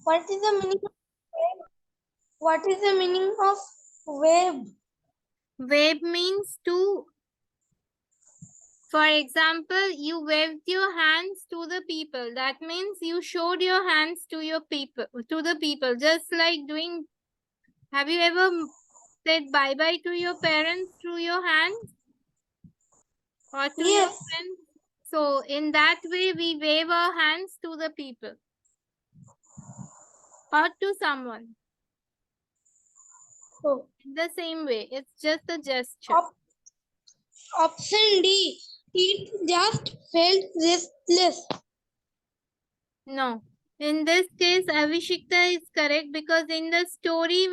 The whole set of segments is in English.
What is the meaning of verb? What is the meaning of verb? Wave means to. For example, you waved your hands to the people. That means you showed your hands to your people, to the people. Just like doing. Have you ever said bye bye to your parents through your hands or to your Yes. friends? So in that way, we wave our hands to the people or to someone. So, In the same way, it's just a gesture. option D. It just felt restless. No. In this case, Avishikta is correct because in the story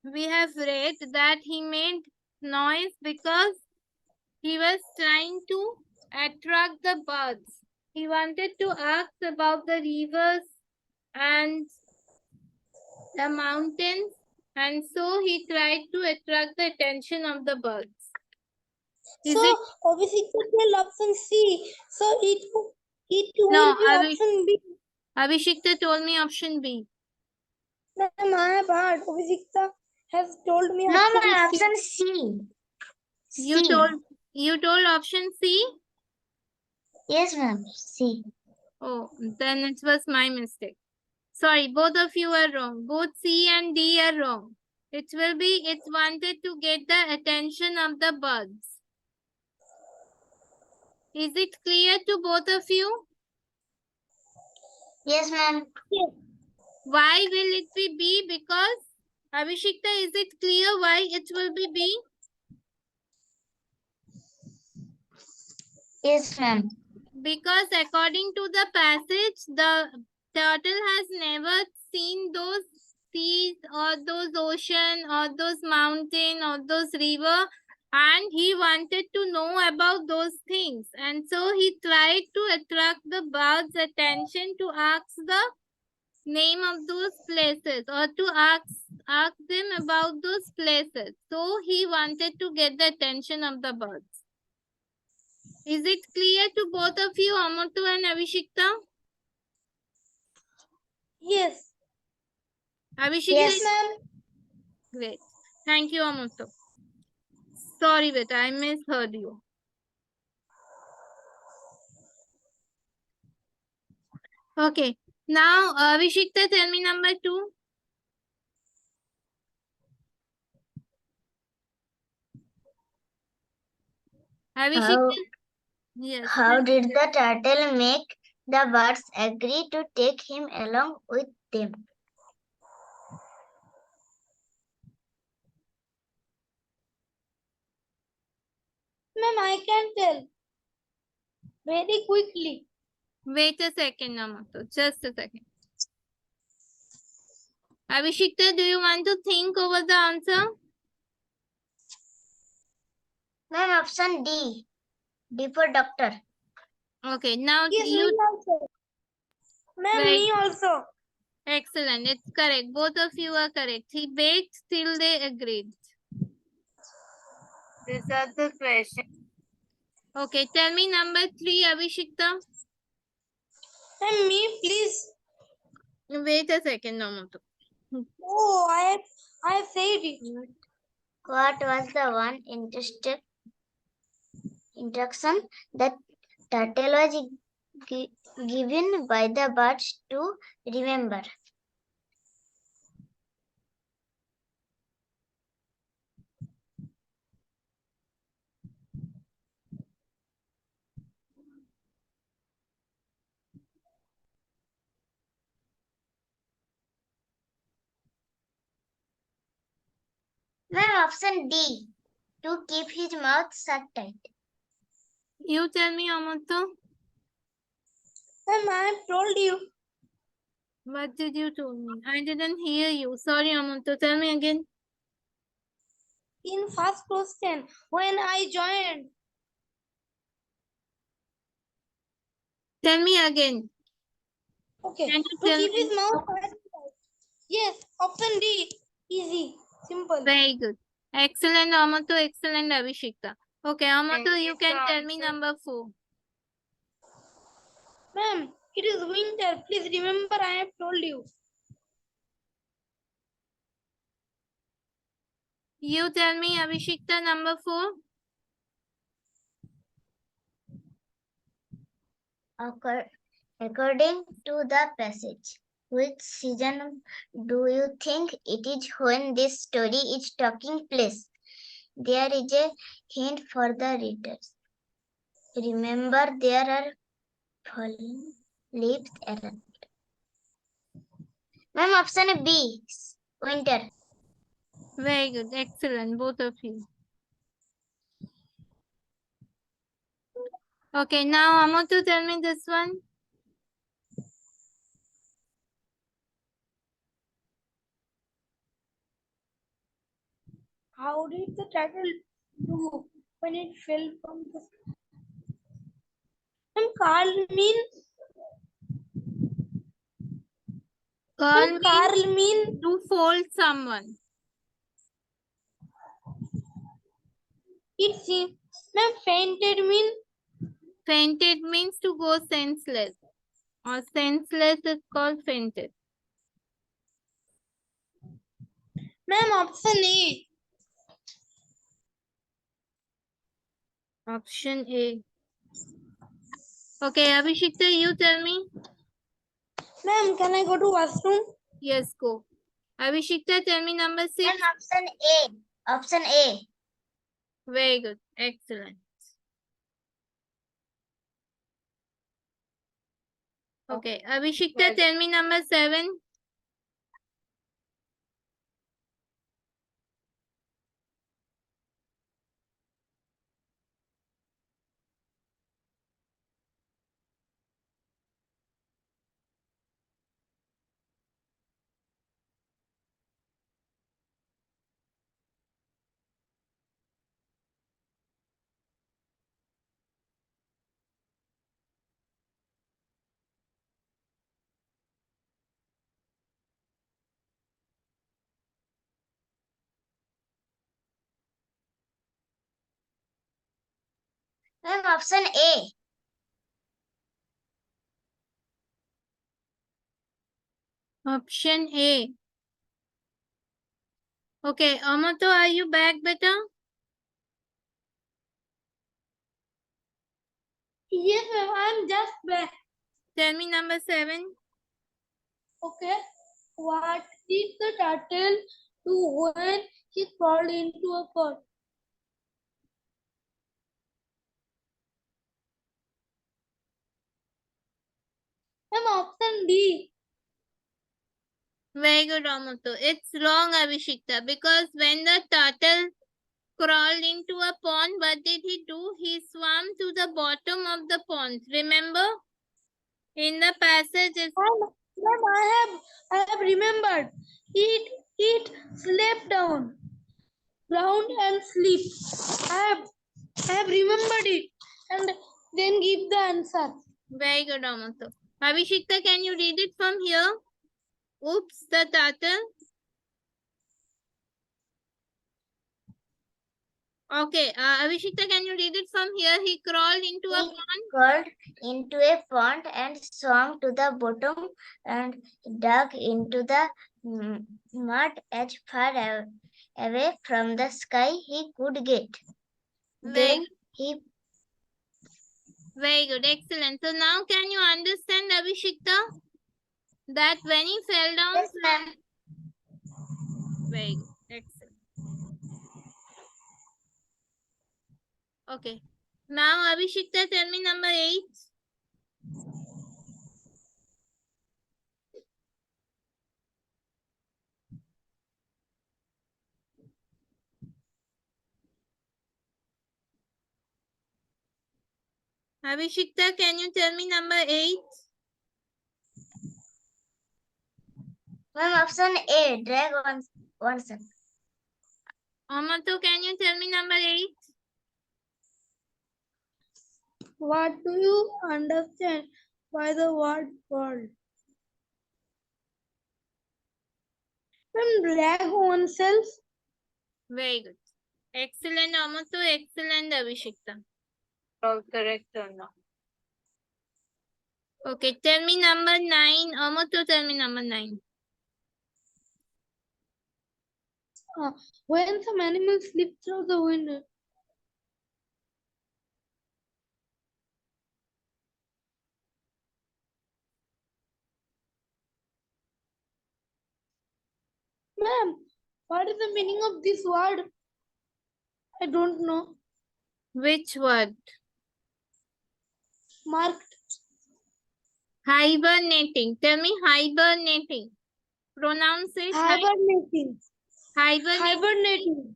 we have read that he made noise because he was trying to attract the birds. He wanted to ask about the rivers and the mountains, and so he tried to attract the attention of the birds. Is So it? obviously tell option C. So it No, will be option B. Avishikta told me option B. Ma'am, I have heard Abhishekta has told me No, option my C. option C. You told option C? Yes, ma'am. C. Oh, then it was my mistake. Sorry, both of you are wrong. Both C and D are wrong. It wanted to get the attention of the birds. Is it clear to both of you? Yes, ma'am. Yes. Why will it be B? Because, Avishikta, is it clear why it will be B? Yes, ma'am. Because according to the passage, the turtle has never seen those seas or those ocean or those mountain or those river, and he wanted to know about those things, and so he tried to attract the bird's attention to ask the name of those places or to ask them about those places. So he wanted to get the attention of the birds. Is it clear to both of you, Amutu and Avishikta? Yes. Avishikta? Yes, ma'am. Great. Thank you, Amutu. Sorry, beta, I misheard you. Okay. Now, Avishikta, tell me number 2. Avishikta? Yes. How did the turtle make the birds agree to take him along with them? Ma'am, I can tell. Very quickly. Wait a second, Amutu. Just a second. Avishikta, do you want to think over the answer? Ma'am, option D. D for doctor. Okay, now Yes, you... me also. Ma'am, me also. Excellent. It's correct. Both of you are correct. He baked till they agreed. These are the questions. Okay, tell me number 3, Avishikta. Ma'am, me, please. Wait a second, Amutu. Oh, I have said it. What was the one instruction that turtle was given by the birds to remember? Ma'am, option D. To keep his mouth shut tight. You tell me, Amutu. Ma'am, I have told you. What did you tell me? I didn't hear you. Sorry, Amutu. Tell me again. In first question, when I joined. Tell me again. Okay. Can you To tell keep me? his mouth shut. Yes, option D. Easy. Simple. Very good. Excellent, Amutu. Excellent, Avishikta. Okay, Amutu, you can tell me number 4. Ma'am, It is winter. Please remember I have told you. You tell me, Abhishekta, number 4. According to the passage, which season do you think it is when this story is taking place? There is a hint for the readers. Remember, there are fallen leaves around. Ma'am, option B, winter. Very good. Excellent. Both of you. Okay, now Amatu, tell me this one. How did the turtle do when it fell from the sky? And Carl mean To fold someone. it seems. Ma'am, Fainted means to go senseless. Or senseless is called fainted. Ma'am, option A. Option A. Okay, Abhishekta, you tell me. Ma'am, can I go to washroom? Yes, go. Abhishekta, tell me number 6. Ma'am, option A. Option A. Very good. Excellent. Okay, Abhishekta, tell me number 7. Ma'am, option A. Option A. Okay, Amato, are you back, beta? Yes, ma'am, I am just back. Tell me number 7. Okay. What did the turtle do when he crawled into a pot? Ma'am, option D. Very good, Amato. It's wrong, Abhishekta, because when the turtle crawled into a pond, what did he do? He swam to the bottom of the pond. Remember? In the passage, it's Ma'am, I have remembered. It slept down and sleep. I have remembered it and then give the answer. very good, Amato. Abhishekta, can you read it from here? Oops, the turtle. Okay, Abhishekta, can you read it from here? He crawled into a pond. Crawled into a pond and swam to the bottom and dug into the mud as far away from the sky he could get. Then he... Very good, excellent. So now can you understand, Abhishekta, that when he fell down? Yes, ma'am. Very good, excellent. Okay. Now, Abhishekta, tell me number 8. Abhishekta, can you tell me number 8? Ma'am, option A, drag one second. Amato, can you tell me number 8? What do you understand by the word world? Ma'am, drag oneself. Very good. Excellent, Amato. Excellent, Abhishekta. All correct or no? Okay, tell me number 9. Amoto, tell me number 9. When some animals slip through the window. Ma'am, what is the meaning of this word? I don't know. Which word? Marked. Hibernating. Tell me hibernating. Pronounce it. Hibernating. Hibernating. Hibernating.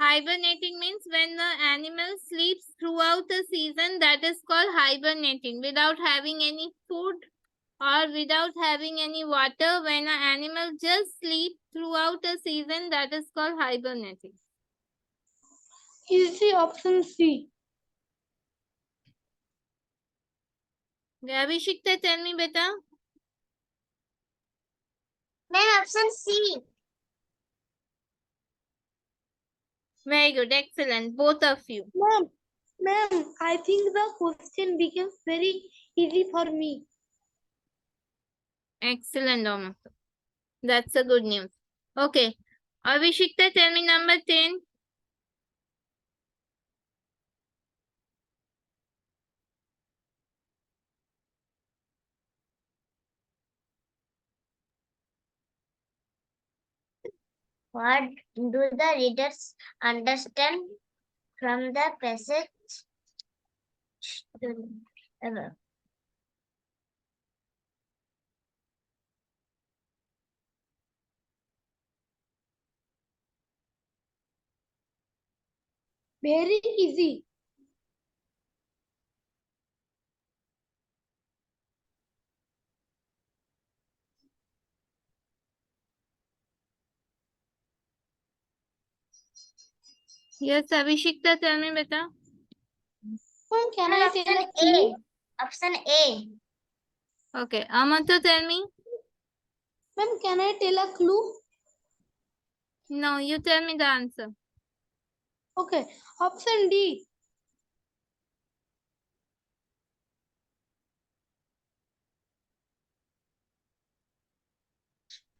Hibernating means when the animal sleeps throughout the season, that is called hibernating. Without having any food or without having any water, when an animal just sleeps throughout the season, that is called hibernating. Is the option C? Abhishekta, tell me beta. Ma'am, option C. Very good, excellent, both of you. Ma'am, I think the question becomes very easy for me. Excellent, Amoto. That's a good news. Okay, Abhishekta, tell me number 10. What do the readers understand from the passage? Very easy. Yes, Abhishekta, tell me beta. Ma'am, can Ma'am, I option tell a clue? A. Option A. Okay, Amoto, tell me. Ma'am, can I tell a clue? No, you tell me the answer. Okay, option D.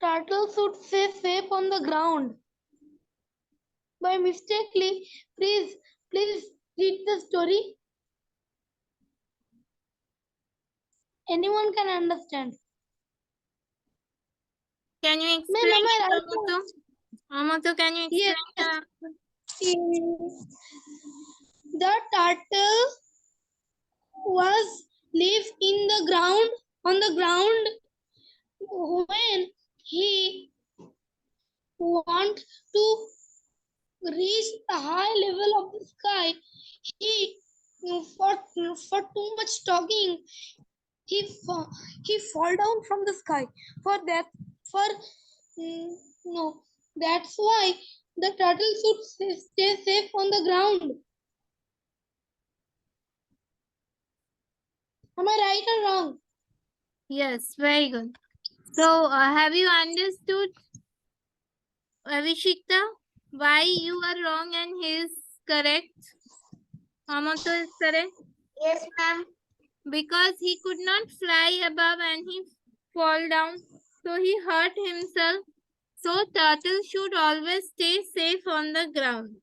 Turtle should stay safe on the ground. By mistakenly, please read the story. Anyone can understand. Can you Ma'am, explain am I it, right? Amoto? Amoto, can you explain Yes. the... The turtle was live in the ground on the ground when he want to reach the high level of the sky. He for too much talking he fall down from the sky. For that for no that's why the turtle should stay safe on the ground. Am I right or wrong? Yes, very good. So, have you understood, Avishikta, why you are wrong and he is correct? Amoto is correct? Yes, ma'am. Because he could not fly above and he fall down. So, he hurt himself. So, turtle should always stay safe on the ground.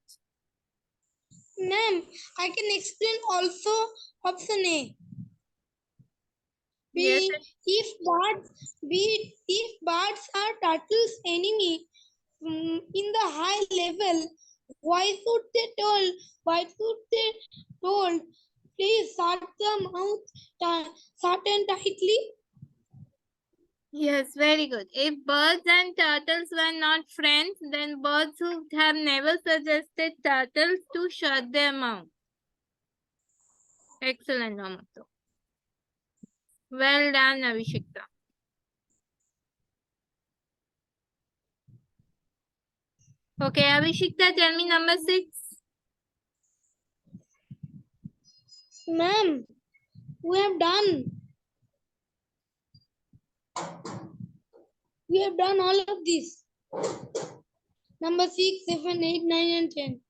Ma'am, I can explain also option A. Yes. If birds are turtles' enemy in the high level, why should they told please shut the mouth shut and tightly? Yes, very good. If birds and turtles were not friends, then birds would have never suggested turtles to shut their mouth. Excellent, Amoto. Well done, Avishekta. Okay, Avishekta, tell me number 6. Ma'am, we have done. We have done all of this. Number 6, 7, 8, 9, and 10.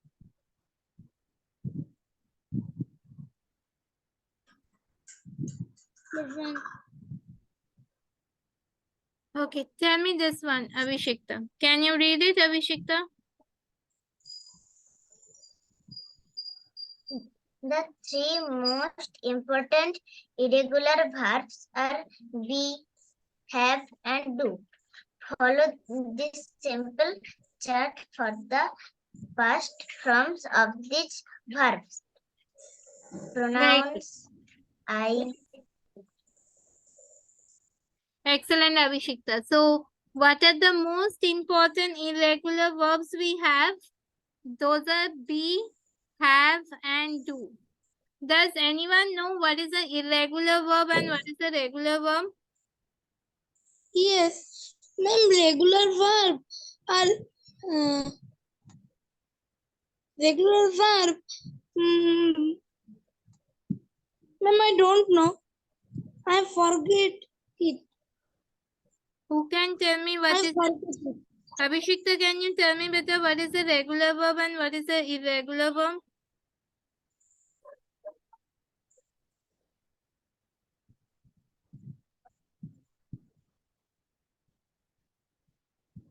11, Okay, tell me this one, Abhishekta. Can you read it, Abhishekta? The three most important irregular verbs are be, have, and do. Follow this simple chart for the past forms of these verbs. Pronouns I. Excellent, Abhishekta. So, what are the most important irregular verbs we have? Those are be, have, and do. Does anyone know what is an irregular verb and what is a regular verb? Yes, ma'am, uh, regular verb. Mm, ma'am, I don't know. I forget it. Who can tell me what I is forget it. Abhishekta, can you tell me better what is a regular verb and what is a irregular verb?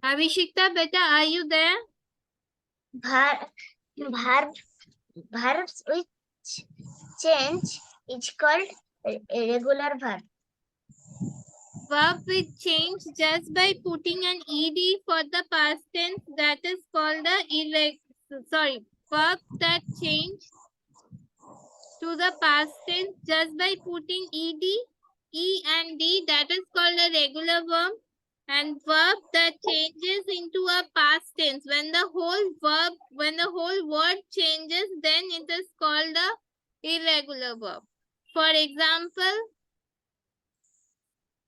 Abhishekta, beta, are you there? Verbs which change is called irregular verb. Verb with change just by putting an ed for the past tense, that is called the verb that change to the past tense just by putting ed, e and d, that is called a regular verb. And verb that changes into a past tense, when the whole word changes, then it is called a irregular verb. For example,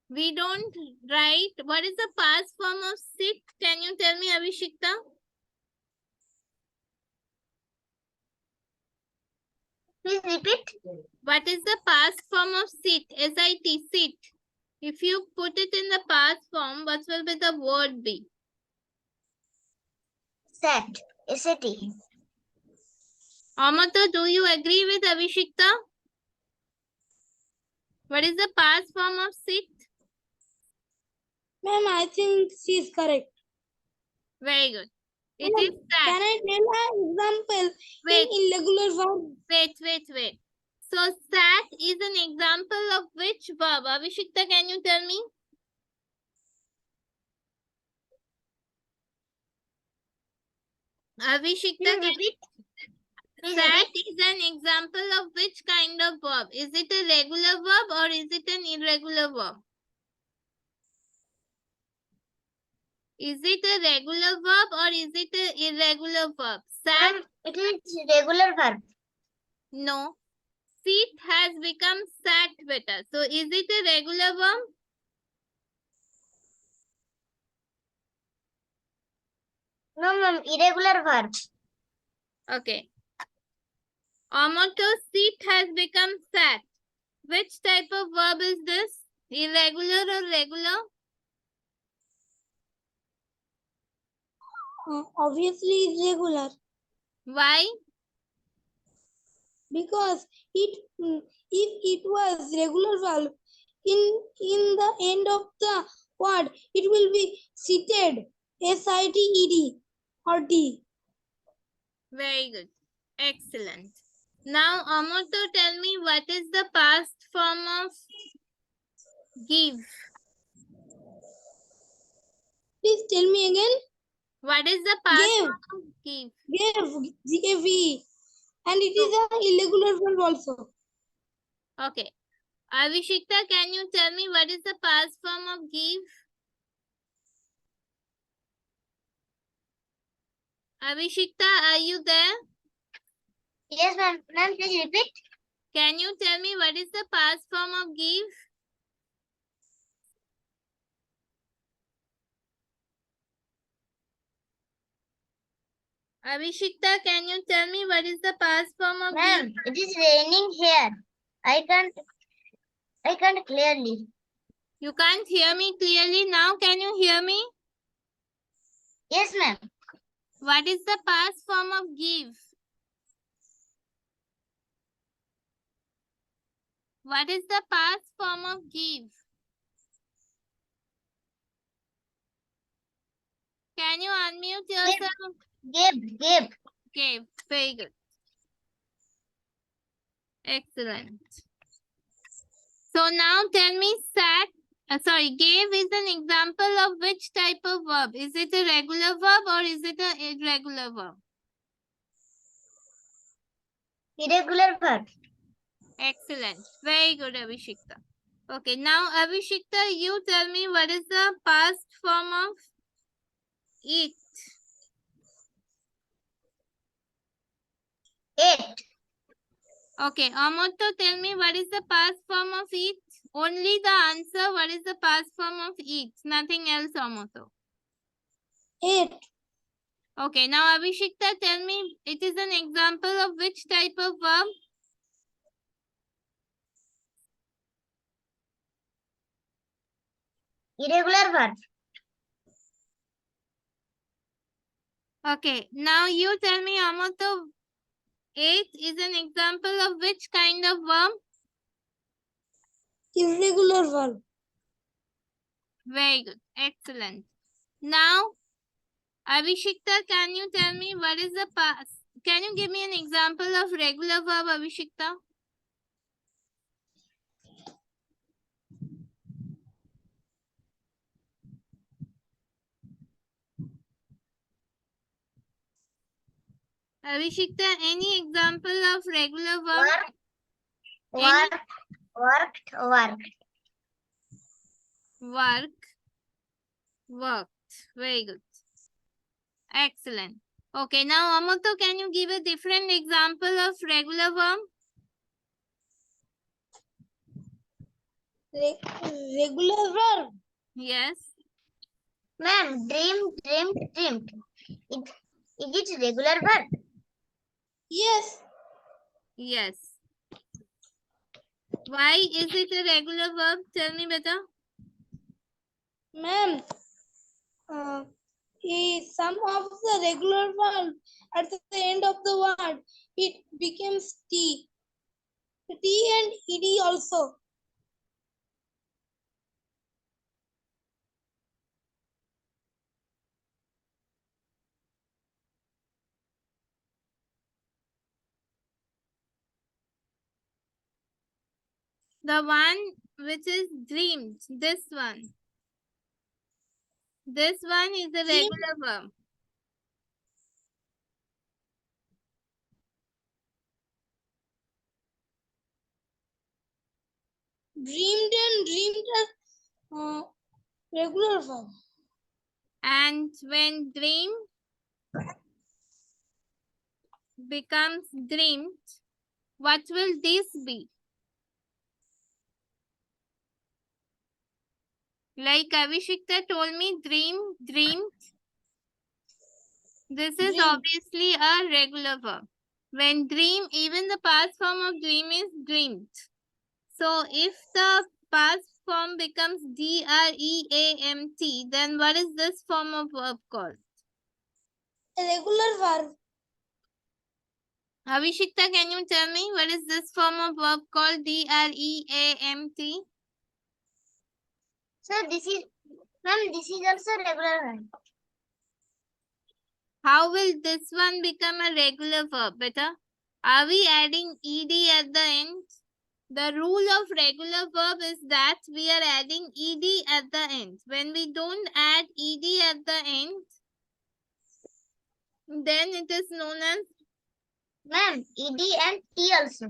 we don't write. What is the past form of sit? Can you tell me, Abhishekta? Please repeat. What is the past form of sit? S-I-T, sit. If you put it in the past form, what will be the word be? Sat. S-A-T. Amata, do you agree with Abhishekta? What is the past form of sit? Ma'am, I think she is correct. Very good. It Ma'am, is sat. can I tell an example Wait, in irregular verb? wait. So sat is an example of which verb? Abhishekta, can you tell me? Abhishekta, Please repeat. sat is an example of which kind of verb? Is it a regular verb or is it an irregular verb? Is it a regular verb or is it an irregular verb? Sat? It is regular verb. No. Sit has become sat better. So is it a regular verb? No, ma'am. Irregular verb. Okay. Omoto sit has become sat. Which type of verb is this? Irregular or regular? Obviously irregular. Why? Because if it was regular verb, in the end of the word, it will be seated. S-I-T-E-D or D. Very good. Excellent. Now, Omoto, tell me what is the past form of give? Please tell me again. What is the past Gave. form of give? Gave. G-A-V. And it is an irregular verb also. Okay. Avishikta, can you tell me what is the past form of give? Avishikta, are you there? Yes, ma'am. Ma'am, please repeat. Can you tell me what is the past form of give? Avishikta, can you tell me what is the past form of give? Ma'am, it is raining here. I can't clearly. You can't hear me clearly now. Can you hear me? Yes, ma'am. What is the past form of give? What is the past form of give? Can you unmute yourself? Gave. Okay, very good. Excellent. So now tell me gave is an example of which type of verb? Is it a regular verb or is it an irregular verb? Irregular verb. Excellent. Very good, Abhishekta. Okay, now Abhishekta, you tell me what is the past form of eat? Ate. Okay, Amoto, tell me what is the past form of eat? Only the answer, what is the past form of eat? Nothing else, Amoto. Ate. Okay, now Abhishekta, tell me, it is an example of which type of verb? Irregular verb. Okay, now you tell me, Amoto, ate is an example of which kind of verb? Irregular verb. Very good, excellent. Now, Abhishekta, can you tell me what is the past? Can you give me an example of regular verb, Abhishekta? Abhishekta, any example of regular verb? Work. Worked. Worked. Very good. Excellent. Okay, now Amoto, can you give a different example of regular verb? Regular verb. Yes. Ma'am, dreamed. It is regular verb. Yes. Yes. Why is it a regular verb? Tell me better. Ma'am, some of the regular verb at the end of the word, it becomes T. T and ED also. The one which is dreamed. This one. This one is a Dream. regular verb. Dreamed and dreamed are regular verb. And when dream becomes dreamed, what will this be? Like Avishikta told me, dreamed. This is Dream. obviously a regular verb. When dream, even the past form of dream is dreamed. So if the past form becomes DREAMT, then what is this form of verb called? A regular verb. Avishikta, can you tell me what is this form of verb called DREAMT? So this is also regular verb. How will this one become a regular verb? Better? Are we adding ed at the end? The rule of regular verb is that we are adding ed at the end. When we don't add ed at the end, then it is known as... Ma'am, ed and t also.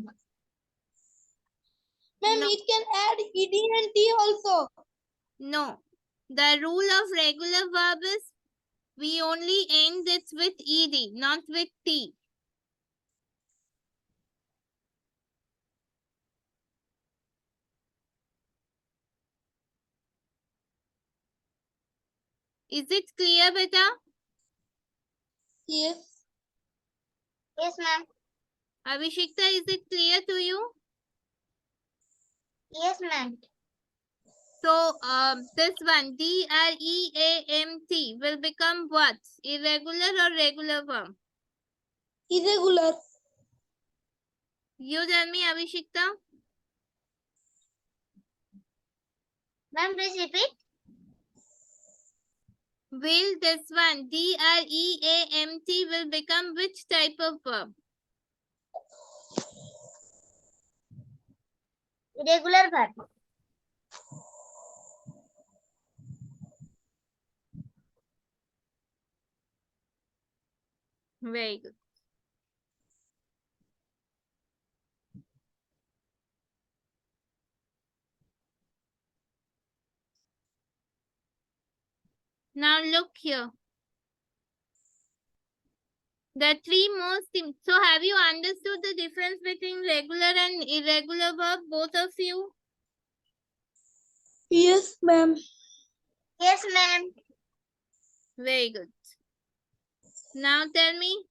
Ma'am, No. it can add ed and t also. No. The rule of regular verb is we only end it with ed, not with t. Is it clear, beta? Yes. Yes, ma'am. Abhishekta, is it clear to you? Yes, ma'am. So, this one, DREAMT, will become what? Irregular or regular verb? Irregular. You tell me, Abhishekta. Ma'am, please repeat. Will this one, D-R-E-A-M-T, will become which type of verb? Irregular verb. Very good. Now look here. The three most, so have you understood the difference between regular and irregular verb, both of you? Yes, ma'am. Yes, ma'am. Very good. Now tell me.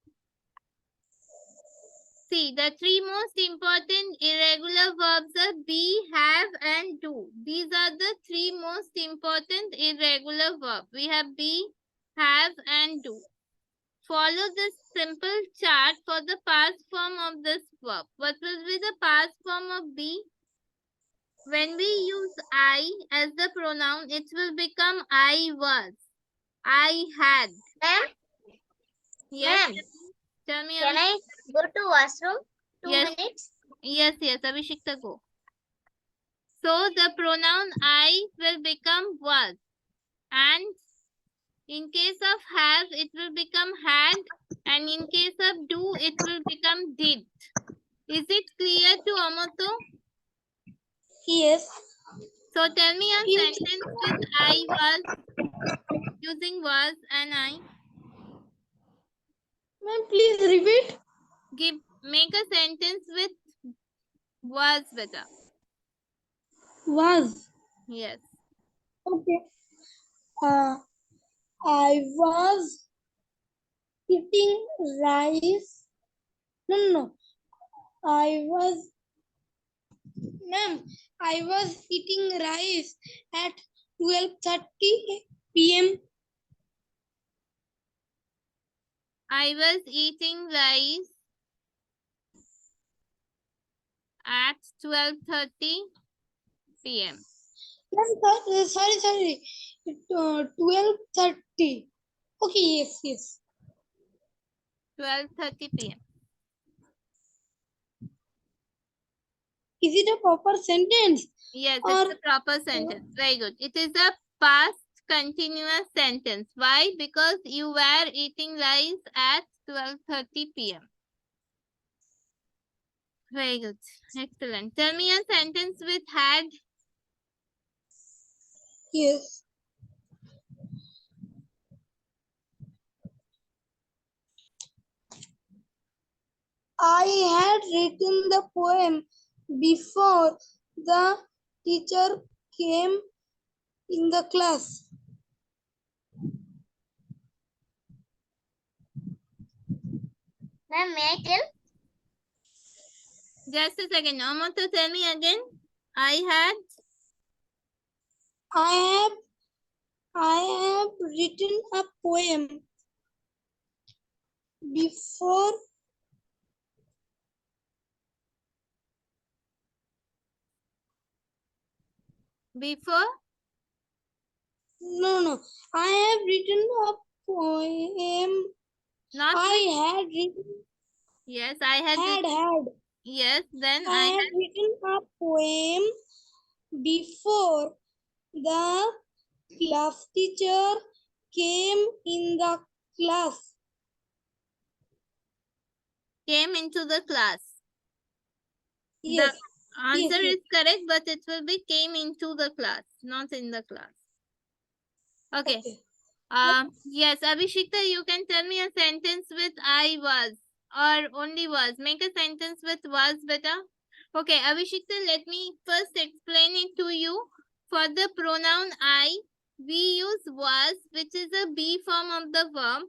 See, the three most important irregular verbs are be, have, and do. These are the three most important irregular verbs. We have be, have, and do. Follow this simple chart for the past form of this verb. What will be the past form of be? When we use I as the pronoun, it will become I was, I had. Ma'am, Yes, ma'am, tell me. can I go to washroom? 2 Yes. minutes. Yes, Abhishekta, go. So the pronoun I will become was, and in case of have, it will become had, and in case of do, it will become did. Is it clear to Amoto? Yes. So tell me a In- sentence with I was, using was and I. Ma'am, please repeat. Make a sentence with was better. Was. Yes. Okay. I was eating rice. No. I was, ma'am, I was eating rice at 12:30 p.m. I was eating rice at 12:30 p.m. Ma'am, sorry. 12:30. Okay, yes. 12:30 p.m. Is it a proper sentence? Yes, Or it's a proper sentence. Very good. It is a past continuous sentence. Why? Because you were eating rice at 12:30 p.m. Very good. Excellent. Tell me a sentence with had. yes. I had written the poem before the teacher came in the class. Ma'am, may I tell? Just a second. Amoto, tell me again. I have written a poem before before. no. I have written a poem. Not I with. had written Yes, I had. had. Yes, then I had written a poem before the class teacher came in the class. came into the class. Yes. The answer yes. is correct, but it will be came into the class, not in the class. Okay. Yes, Abhishekta, you can tell me a sentence with I was or only was. Make a sentence with was better. Okay, Abhishekta, let me first explain it to you. For the pronoun I, we use was, which is a be form of the verb.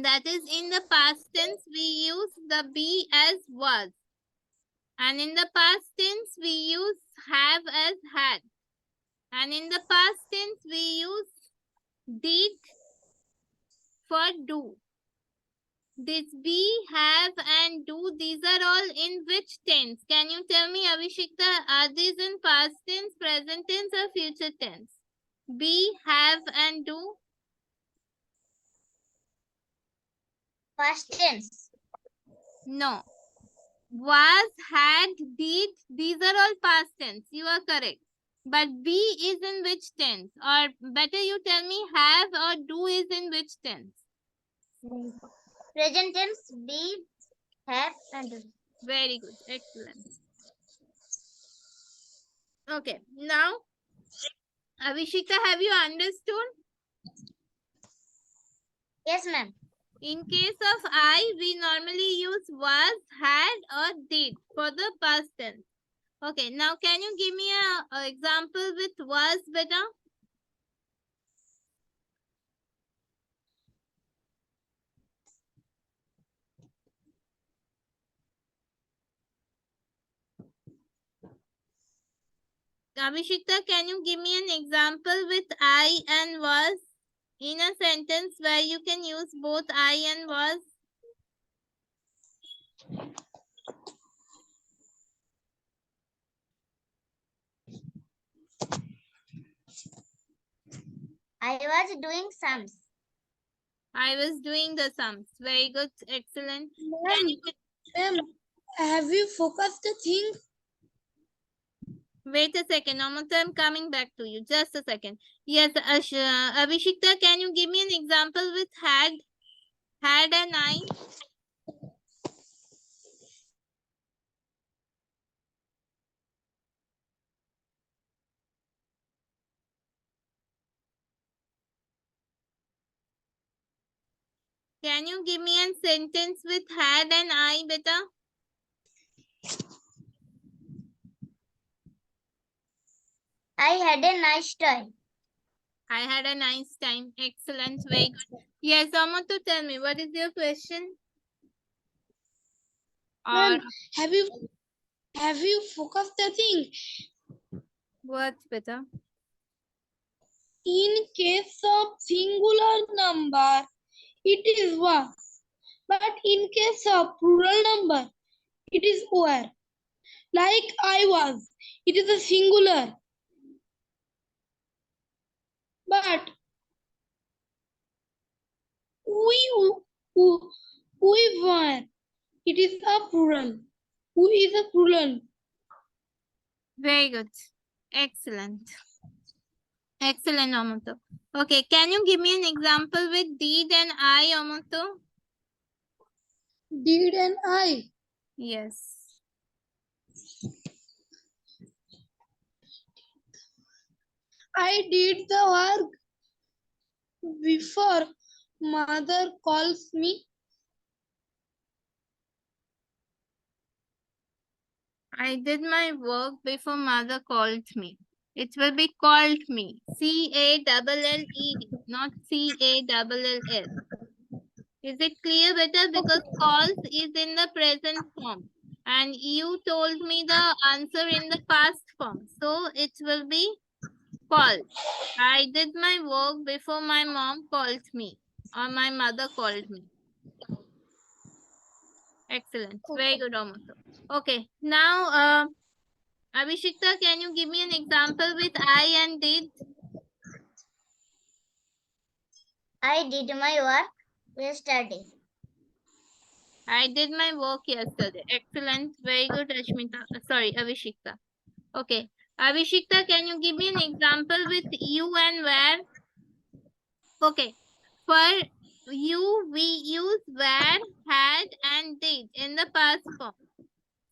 That is, in the past tense, we use the be as was. And in the past tense, we use have as had. And in the past tense, we use did for do. This be, have, and do, these are all in which tense? Can you tell me, Abhishekta, are these in past tense, present tense, or future tense? Be, have, and do? Past tense. No. Was, had, did, these are all past tense. You are correct. But be is in which tense? Or better you tell me have or do is in which tense? Present tense, be, have, and do. Very good. Excellent. Okay. Now, Avishika, have you understood? Yes, ma'am. In case of I, we normally use was, had, or did for the past tense. Okay, now can you give me a example with was, beta? Abhishekta, can you give me an example with I and was in a sentence where you can use both I and was? I was doing sums. I was doing the sums. Very good. Excellent. Can you Ma'am, have you focused the thing? wait a second, Amata, I'm coming back to you. Just a second. Yes, Abhishekta, can you give me an example with had? Had and I? Can you give me a sentence with had and I, beta? I had a nice time. I had a nice time. Excellent. Very good. Yes, Amatu, tell me, what is your question? Or Ma'am, have you focused the thing? what, beta? In case of singular number, it is was. But in case of plural number, it is were. Like I was, it is a singular. But we were, it is a plural. Who is a plural. Very good. Excellent. Excellent, Amatu. Okay, can you give me an example with did and I, Amatu? Did and I. Yes. I did the work before mother calls me. I did my work before mother called me. It will be called me. C-A-L-L-E-D, not C-A-L-L-S. Is it clear, better? Because calls is in the present form. And you told me the answer in the past form. So it will be called. I did my work before my mom called me. Or my mother called me. Excellent. Very good, Amato. Okay. Now, Abhishekta, can you give me an example with I and did? I did my work yesterday. I did my work yesterday. Excellent. Very good, Ashmita. Sorry, Abhishekta. Okay. Abhishekta, can you give me an example with you and where? Okay. For you, we use where, had, and did in the past form.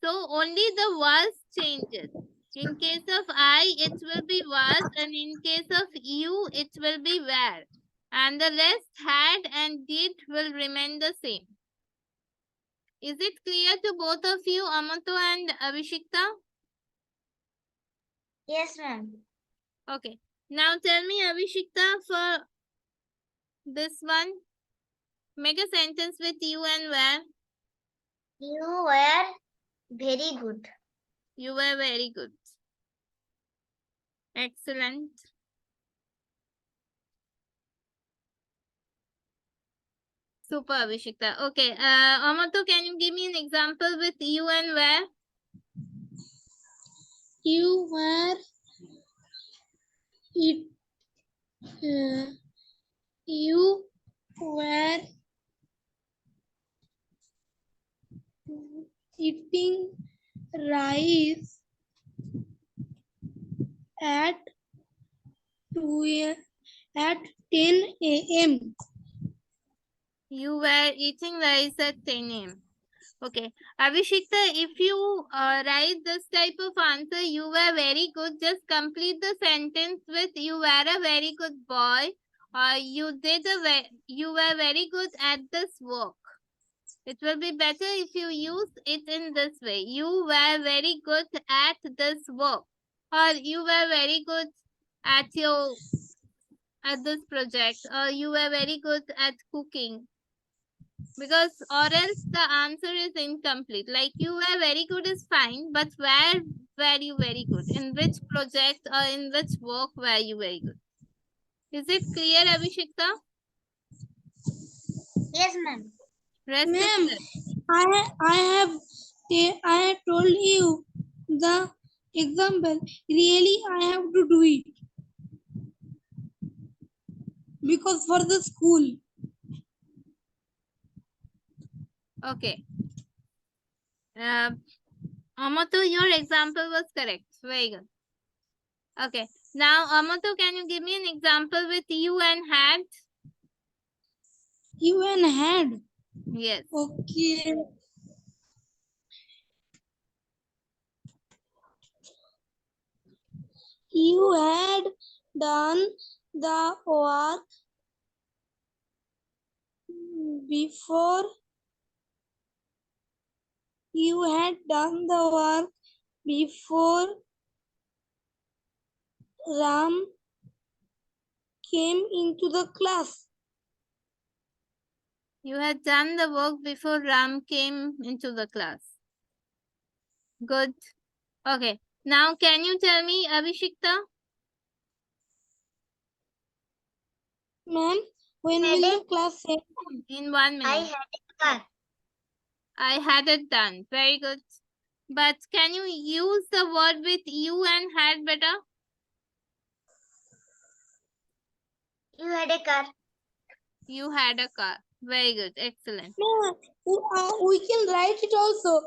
So only the was changes. In case of I, it will be was, and in case of you, it will be were. And the rest had and did will remain the same. Is it clear to both of you, Amato and Abhishekta? Yes, ma'am. Okay. Now tell me, Abhishekta, for this one, make a sentence with you and where. You were very good. You were very good. Excellent. Super, Abhishekta. Okay. Amato, can you give me an example with you and where? You were it. You were eating rice at 2 at 10 a.m. You were eating rice at 10 a.m. Okay. Abhishekta, if you write this type of answer, you were very good. Just complete the sentence with you were a very good boy, or you were very good at this work. It will be better if you use it in this way. You were very good at this work, or you were very good at this project, or you were very good at cooking. Because or else the answer is incomplete. Like you were very good is fine, but where were you very good? In which project or in which work were you very good? Is it clear, Abhishekta? Yes, ma'am. Rest is Ma'am, left. I have told you the example. Really, I have to do it because for the school. Okay. Amato, your example was correct. Very good. Okay. Now, Amato, can you give me an example with you and had? You and had. Yes. Okay. You had done the work before. You had done the work before Ram came into the class. You had done the work before Ram came into the class. Good. Okay. Now, can you tell me, Abhishekta? Ma'am, when Had will a- the class end? In 1 I minute. had a car. I had it done. Very good. But can you use the word with you and had better? You had a car. You had a car. Very good. Excellent. No, we can write it also.